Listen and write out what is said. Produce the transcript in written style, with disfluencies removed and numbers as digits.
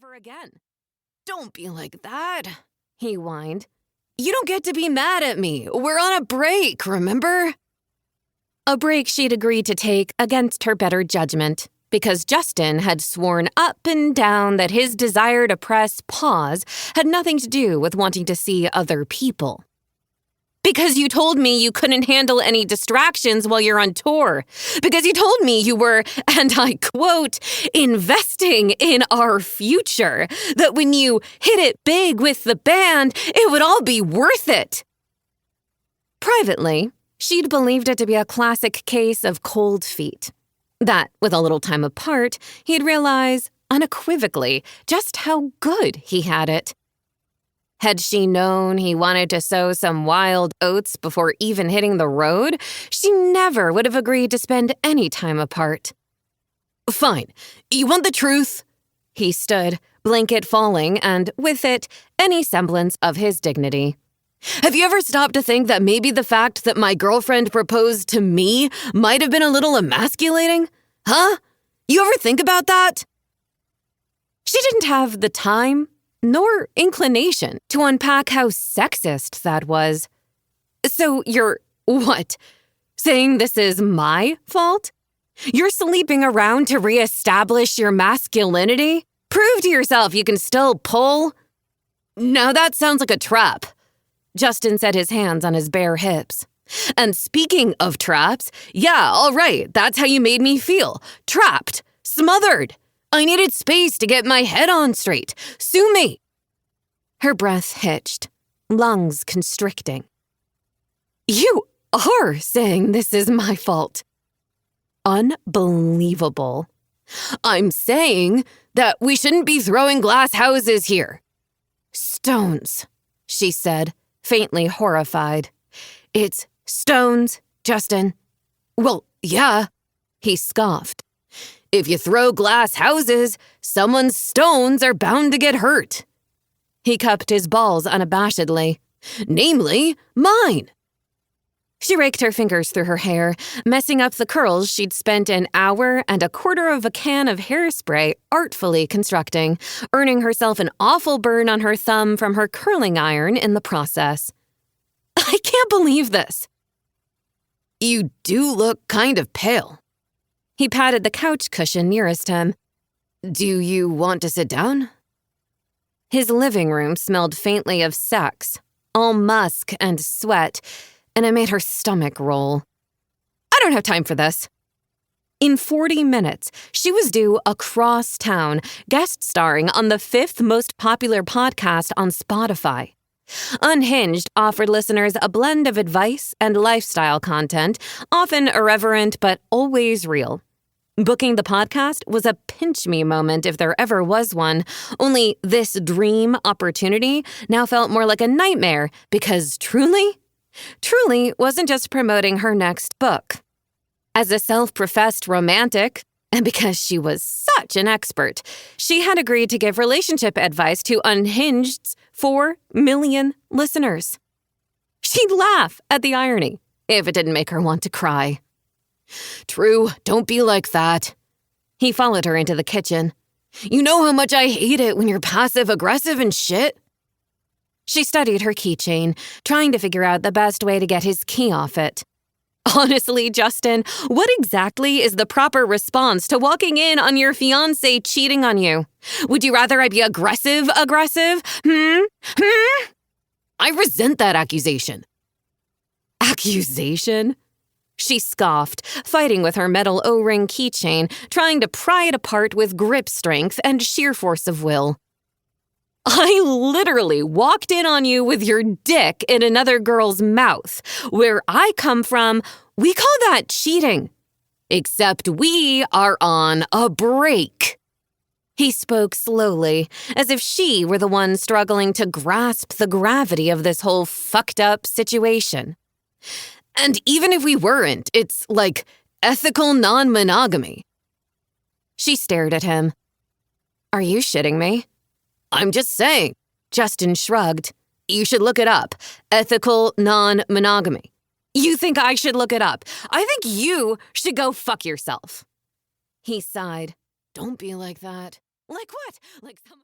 ever again. "Don't be like that," he whined. "You don't get to be mad at me. We're on a break, remember?" A break she'd agreed to take against her better judgment, because Justin had sworn up and down that his desire to press pause had nothing to do with wanting to see other people. "Because you told me you couldn't handle any distractions while you're on tour. Because you told me you were, and I quote, investing in our future. That when you hit it big with the band, it would all be worth it." Privately, she'd believed it to be a classic case of cold feet. That, with a little time apart, he'd realize, unequivocally, just how good he had it. Had she known he wanted to sow some wild oats before even hitting the road, she never would have agreed to spend any time apart. "Fine. You want the truth?" He stood, blanket falling, and, with it, any semblance of his dignity. "Have you ever stopped to think that maybe the fact that my girlfriend proposed to me might have been a little emasculating? Huh? You ever think about that?" She didn't have the time nor inclination to unpack how sexist that was. "So you're, what, saying this is my fault? You're sleeping around to reestablish your masculinity? Prove to yourself you can still pull?" "Now that sounds like a trap." Justin set his hands on his bare hips. "And speaking of traps, yeah, all right, that's how you made me feel. Trapped. Smothered. I needed space to get my head on straight. Sue me." Her breath hitched, lungs constricting. "You are saying this is my fault." Unbelievable. "I'm saying that we shouldn't be throwing glass houses here." "Stones," she said, faintly horrified. "It's stones, Justin." "Well, yeah," he scoffed. "If you throw glass houses, someone's stones are bound to get hurt." He cupped his balls unabashedly. "Namely, mine." She raked her fingers through her hair, messing up the curls she'd spent an hour and a quarter of a can of hairspray artfully constructing, earning herself an awful burn on her thumb from her curling iron in the process. "I can't believe this." "You do look kind of pale." He patted the couch cushion nearest him. "Do you want to sit down?" His living room smelled faintly of sex, all musk and sweat, and it made her stomach roll. "I don't have time for this." In 40 minutes, she was due across town, guest starring on the 5th most popular podcast on Spotify. Unhinged offered listeners a blend of advice and lifestyle content, often irreverent but always real. Booking the podcast was a pinch-me moment if there ever was one, only this dream opportunity now felt more like a nightmare because Truly wasn't just promoting her next book. As a self-professed romantic, and because she was such an expert, she had agreed to give relationship advice to Unhinged's 4 million listeners. She'd laugh at the irony if it didn't make her want to cry. "True, don't be like that." He followed her into the kitchen. "You know how much I hate it when you're passive-aggressive and shit." She studied her keychain, trying to figure out the best way to get his key off it. "Honestly, Justin, what exactly is the proper response to walking in on your fiancé cheating on you? Would you rather I be aggressive? I resent that accusation." "Accusation?" She scoffed, fighting with her metal O-ring keychain, trying to pry it apart with grip strength and sheer force of will. "I literally walked in on you with your dick in another girl's mouth. Where I come from, we call that cheating. Except we are on a break." He spoke slowly, as if she were the one struggling to grasp the gravity of this whole fucked-up situation. "And even if we weren't, it's like ethical non-monogamy." She stared at him. "Are you shitting me?" "I'm just saying." Justin shrugged. "You should look it up. Ethical non-monogamy." "You think I should look it up? I think you should go fuck yourself." He sighed. "Don't be like that." "Like what? Like some..."